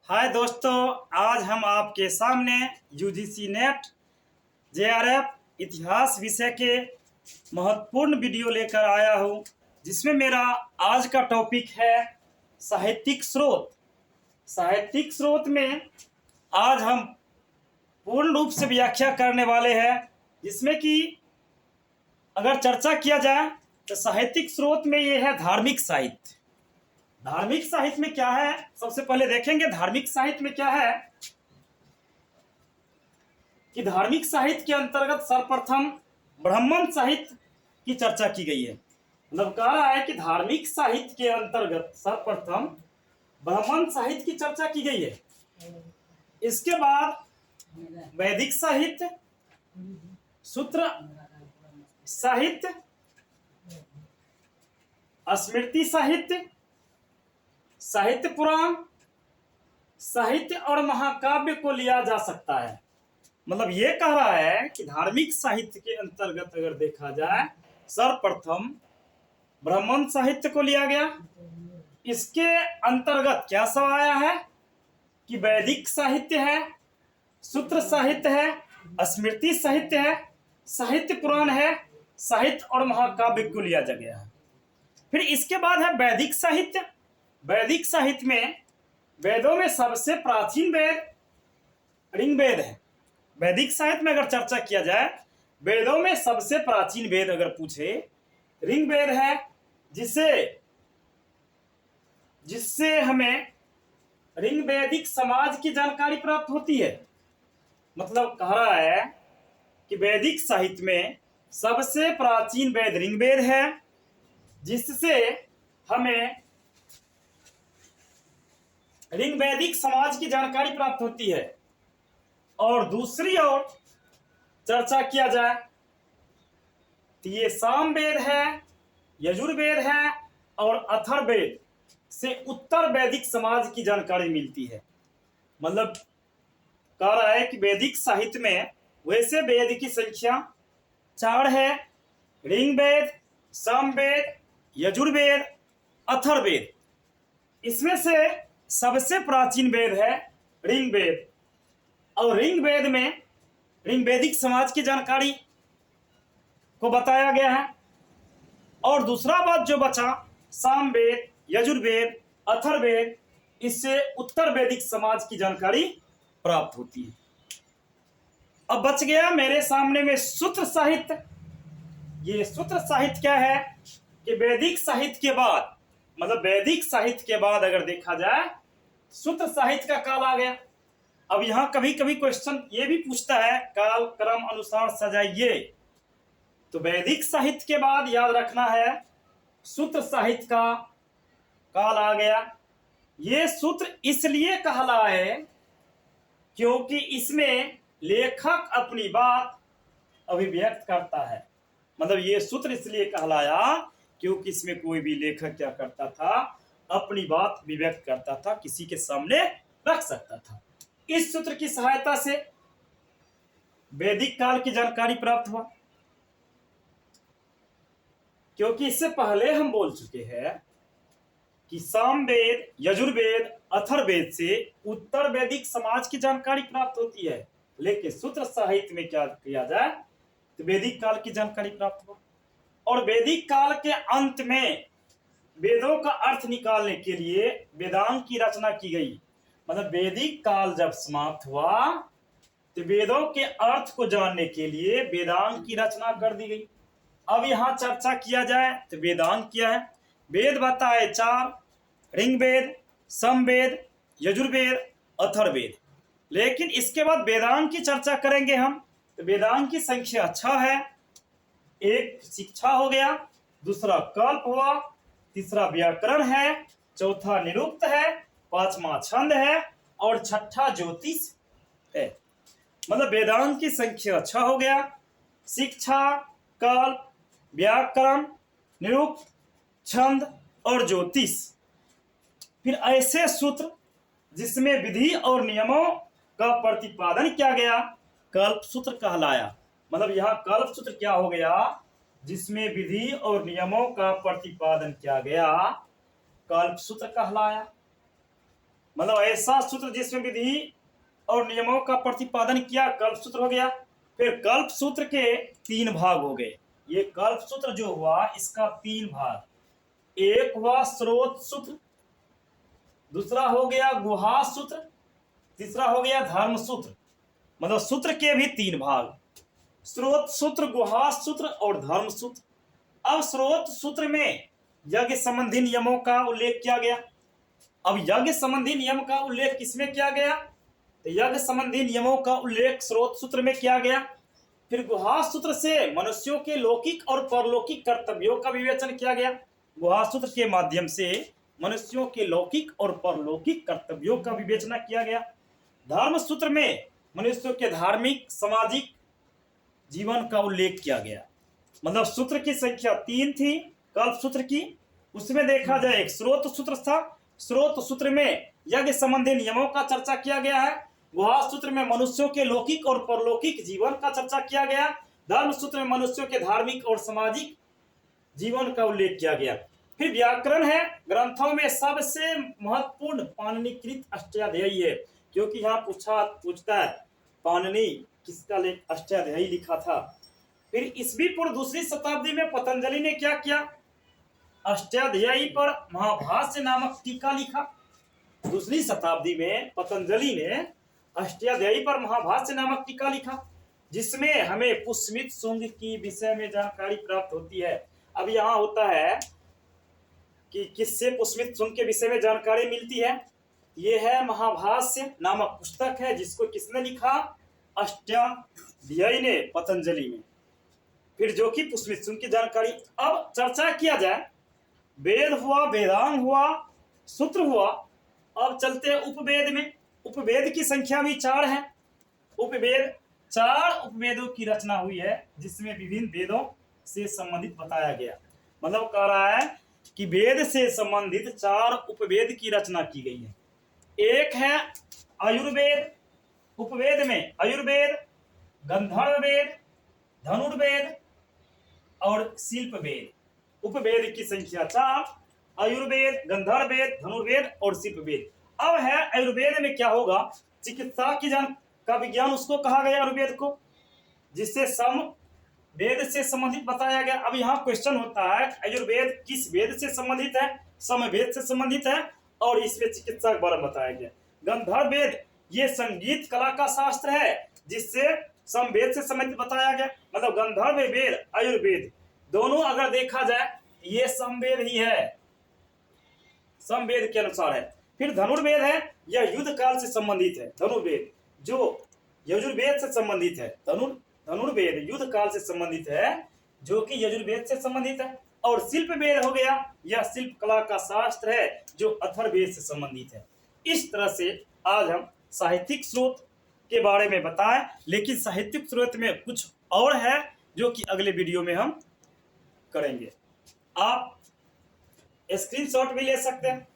हाय दोस्तों, आज हम आपके सामने यूजीसी नेट जेआरएफ इतिहास विषय के महत्वपूर्ण वीडियो लेकर आया हूं, जिसमें मेरा आज का टॉपिक है साहित्यिक स्रोत। साहित्यिक स्रोत में आज हम पूर्ण रूप से व्याख्या करने वाले हैं, जिसमें कि अगर चर्चा किया जाए तो साहित्यिक स्रोत में ये है धार्मिक साहित्य। धार्मिक साहित्य में क्या है, सबसे पहले देखेंगे धार्मिक साहित्य में क्या है कि धार्मिक साहित्य के अंतर्गत सर्वप्रथम ब्राह्मण साहित्य की चर्चा की गई है। मतलब कह रहा है कि धार्मिक साहित्य के अंतर्गत सर्वप्रथम ब्राह्मण साहित्य की चर्चा की गई है। इसके बाद वैदिक साहित्य, सूत्र साहित्य, स्मृति साहित्य, साहित्य पुराण, साहित्य और महाकाव्य को लिया जा सकता है। मतलब ये कह रहा है कि धार्मिक साहित्य के अंतर्गत अगर देखा जाए सर्वप्रथम ब्राह्मण साहित्य को लिया गया। इसके अंतर्गत क्या सब आया है कि वैदिक साहित्य है, सूत्र साहित्य है, स्मृति साहित्य है, साहित्य पुराण है, साहित्य और महाकाव्य को लिया जा गया है। फिर इसके बाद है वैदिक साहित्य। वैदिक साहित्य में वेदों में सबसे प्राचीन वेद ऋग्वेद है। वैदिक साहित्य में अगर चर्चा किया जाए, वेदों में सबसे प्राचीन वेद अगर पूछे ऋग्वेद है, जिससे हमें ऋग्वैदिक समाज की जानकारी प्राप्त होती है। मतलब कह रहा है कि वैदिक साहित्य में सबसे प्राचीन वेद ऋग्वेद है, जिससे हमें ऋग्वैदिक समाज की जानकारी प्राप्त होती है। और दूसरी ओर चर्चा किया जाए तो ये सामवेद है, यजुर्वेद है और अथर्ववेद से उत्तर वैदिक समाज की जानकारी मिलती है। मतलब कह रहा है कि वैदिक साहित्य में वैसे वेद की संख्या 4 है: ऋग्वेद, सामवेद, यजुर्वेद, अथर्ववेद। इसमें से सबसे प्राचीन वेद है ऋग्वेद, और ऋग्वेद में ऋग्वैदिक समाज की जानकारी को बताया गया है। और दूसरा बात जो बचा सामवेद, यजुर्वेद, अथर्ववेद, इससे उत्तर वैदिक समाज की जानकारी प्राप्त होती है। अब बच गया मेरे सामने में सूत्र साहित्य। ये सूत्र साहित्य क्या है कि वैदिक साहित्य के बाद, मतलब वैदिक साहित्य के बाद अगर देखा जाए सूत्र साहित्य का काल आ गया। अब यहां कभी कभी क्वेश्चन ये भी पूछता है काल क्रम अनुसार सजाइए, तो वैदिक साहित्य के बाद याद रखना है सूत्र साहित्य का काल आ गया। ये सूत्र इसलिए कहलाए क्योंकि इसमें लेखक अपनी बात अभिव्यक्त करता है। मतलब ये सूत्र इसलिए कहलाया क्योंकि इसमें कोई भी लेखक क्या करता था, अपनी बात अभिव्यक्त करता था, किसी के सामने रख सकता था। इस सूत्र की सहायता से वैदिक काल की जानकारी प्राप्त हुआ। क्योंकि इससे पहले हम बोल चुके हैं कि सामवेद, यजुर्वेद, अथर्ववेद से उत्तर वैदिक समाज की जानकारी प्राप्त होती है, लेकिन सूत्र साहित्य में क्या किया जाए तो वैदिक काल की जानकारी प्राप्त हुआ। और वैदिक काल के अंत में वेदों का अर्थ निकालने के लिए वेदांग की रचना की गई। मतलब वैदिक काल जब समाप्त हुआ तो वेदों के अर्थ को जानने के लिए वेदांग की रचना कर दी गई। अब यहां चर्चा किया जाए तो वेदांग क्या है। वेद बताए 4: ऋग्वेद, सामवेद, यजुर्वेद, अथर्ववेद। लेकिन इसके बाद वेदांग की चर्चा करेंगे हम, तो वेदांग की संख्या 6 है। एक शिक्षा हो गया, दूसरा कल्प हुआ, तीसरा व्याकरण है, चौथा निरुक्त है, पांचवा छंद है और छठा ज्योतिष है। मतलब वेदांग की संख्या 6 हो गया: शिक्षा, कल्प, व्याकरण, निरुक्त, छंद और ज्योतिष। फिर ऐसे सूत्र जिसमें विधि और नियमों का प्रतिपादन किया गया कल्प सूत्र कहलाया। मतलब यहां कल्प सूत्र क्या हो गया, जिसमें विधि और नियमों का प्रतिपादन किया गया कल्प सूत्र कहलाया। मतलब ऐसा सूत्र जिसमें विधि और नियमों का प्रतिपादन किया, कल्प सूत्र हो गया। फिर कल्प सूत्र के 3 भाग हो गए। ये कल्प सूत्र जो हुआ इसका 3 भाग, एक हुआ स्रोत सूत्र, दूसरा हो गया गुहा सूत्र, तीसरा हो गया धर्म सूत्र। मतलब सूत्र के भी 3 भाग, स्रोत सूत्र, गुहा सूत्र और धर्म सूत्र। अब स्रोत सूत्र में यज्ञ संबंधी नियमों का उल्लेख किया गया। अब यज्ञ संबंधी नियम का उल्लेख किसमें किया गया? तो यज्ञ संबंधी नियमों का उल्लेख स्रोत सूत्र में किया गया। फिर गुहा सूत्र से मनुष्यों के लौकिक और परलौकिक कर्तव्यों का विवेचन किया गया। गुहा सूत्र के माध्यम से मनुष्यों के लौकिक और परलौकिक कर्तव्यों का विवेचना किया गया। धर्म सूत्र में मनुष्यों के धार्मिक सामाजिक जीवन का उल्लेख किया गया। मतलब सूत्र की संख्या 3 थी कल्प सूत्र की। उसमें देखा जाए एक स्रोत सूत्र था, स्रोत सूत्र में यज्ञ संबंधी नियमों का चर्चा किया गया है। गुहा सूत्र में मनुष्यों के लौकिक और परलौकिक जीवन का चर्चा किया गया। धर्म सूत्र में मनुष्यों के धार्मिक और सामाजिक जीवन का उल्लेख किया गया। फिर व्याकरण है, ग्रंथों में सबसे महत्वपूर्ण पाणिनिकृत अष्टाध्यायी है, क्योंकि यहाँ पूछता है पाणिनि किसका अष्टाध्यायी लिखा था। फिर ईस्वी पूर्व 2री शताब्दी में पतंजलि ने क्या किया? अष्टाध्यायी पर महाभाष्य नामक टीका लिखा। 2री शताब्दी में पतंजलि ने अष्टाध्यायी पर महाभाष्य नामक टीका लिखा, जिसमें हमें पुष्मित शुंग की विषय में जानकारी प्राप्त होती है। अब यहाँ होता है कि किससे पुष्मित शुंग के विषय में जानकारी मिलती है? ये है महाभाष्य नामक पुस्तक है, जिसको किसने लिखा? अष्टाध्यायी ने, पतंजलि में। फिर जो कि पुष्मित शुंग की जानकारी। अब चर्चा किया जाए, वेद हुआ, वेदांग हुआ, सूत्र हुआ। अब चलते हैं उपवेद में। उपवेद की संख्या भी 4 है। उपवेद 4 उपवेदों की रचना हुई है, जिसमें विभिन्न वेदों से संबंधित बताया गया। मतलब कह रहा है कि वेद से संबंधित 4 उपवेद की रचना की गई है। एक है आयुर्वेद। उपवेद में आयुर्वेद, गंधर्व वेद, धनुर्वेद और शिल्प वेद। उपवेद की संख्या 4, आयुर्वेद, गंधर्व वेद, धनुर्वेद और शिल्प वेद। अब है आयुर्वेद में क्या होगा? चिकित्सा की का विज्ञान उसको कहा गया आयुर्वेद को, जिससे सम वेद से संबंधित बताया गया। अब यहाँ क्वेश्चन होता है आयुर्वेद किस वेद से संबंधित है? समवेद से संबंधित है और इसमें चिकित्सा के बारे में बताया गया। गंधर्व वेद ये संगीत कला का शास्त्र है, जिससे समवेद से संबंधित बताया गया। मतलब गंधर्व वेद, आयुर्वेद दोनों अगर देखा जाए ये समवेद ही है, समवेद के अनुसार है। फिर धनुर्वेद है, यह युद्ध काल से संबंधित है। धनुर्वेद जो यजुर्वेद से संबंधित है। धनुर्वेद युद्ध काल से संबंधित है, जो कि यजुर्वेद से संबंधित है। और शिल्प वेद हो गया, यह शिल्प कला का शास्त्र है, जो अथर्ववेद से संबंधित है। इस तरह से आज हम साहित्यिक स्रोत के बारे में बताएं, लेकिन साहित्यिक स्रोत में कुछ और है जो कि अगले वीडियो में हम करेंगे। आप स्क्रीनशॉट भी ले सकते हैं।